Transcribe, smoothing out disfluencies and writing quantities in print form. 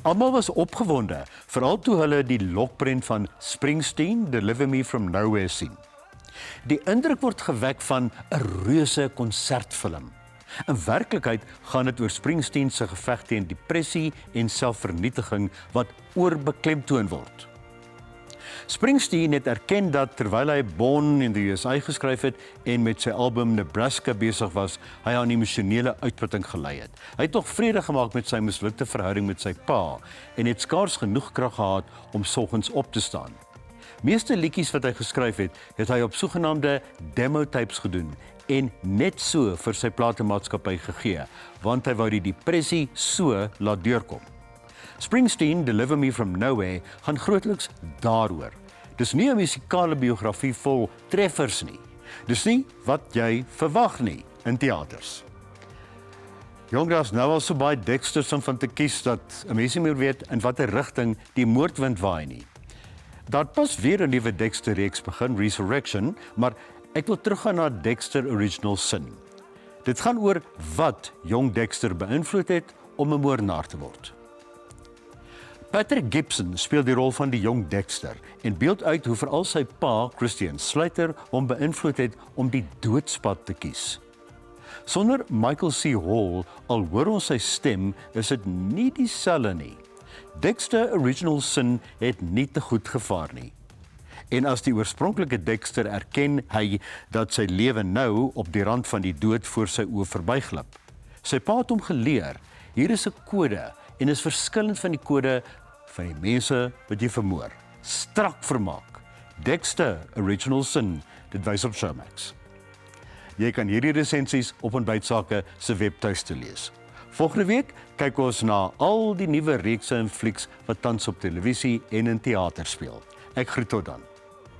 Almal was opgewonde, veral toe hulle die lokprent van Springsteen, Deliver Me From Nowhere sien. Die indruk word gewek van 'n reuse konsertfilm. In werklikheid gaan dit oor Springsteen se geveg teen depressie en selfvernietiging wat oorbeklemtoon word. Springsteen het erken dat terwyl hy Born in the USA geskryf het en met sy album Nebraska besig was, hy aan emosionele uitputting gelei het. Hy het tog vrede gemaak met sy mislukte verhouding met sy pa en het skaars genoeg krag gehad om soggens op te staan. Meeste liedjies wat hy geskryf het, het hy op sogenaamde demo-tapes gedoen en net so vir sy platemaatskappy gegee, want hy wou die depressie so laat deurkom. Springsteen, Deliver Me From Nowhere, gaan grootliks daaroor. Dis nie 'n musikale biografie vol treffers nie. Dis nie wat jy verwag nie in teaters. Jong, daar's nou al so baie Dexters om van te kies dat 'n mens nie meer weet in watter rigting die moordwind waai nie. Daar pas weer 'n nuwe Dexter-reeks begin, Resurrection, maar ek wil teruggaan na Dexter Original Sin. Dit gaan oor wat jong Dexter beïnvloed het om 'n moordenaar te word. Patrick Gibson speel die rol van die jong Dexter en beeld uit hoe veral sy pa, Christian Slater, hom beïnvloed het om die doodspad te kies. Sonder Michael C. Hall, al hoor ons sy stem, is dit nie dieselfde nie. Dexter Original Sin het nie te goed gevaar nie. En as die oorspronklike Dexter erken hy dat sy lewe nou op die rand van die dood voor sy oë verbyglip. Sy pa het hom geleer, hier is 'n kode en is verskillend van die kode van die mense wat jy vermoor. Strak vermaak. Dexter Original Sin, dit wys op Showmax. Jy kan hierdie resensies op Ontbytsake se webtuiste lees. Volgende week kyk ons na al die nuwe reekse en flieks wat tans op televisie en in teater speel. Ek groet tot dan.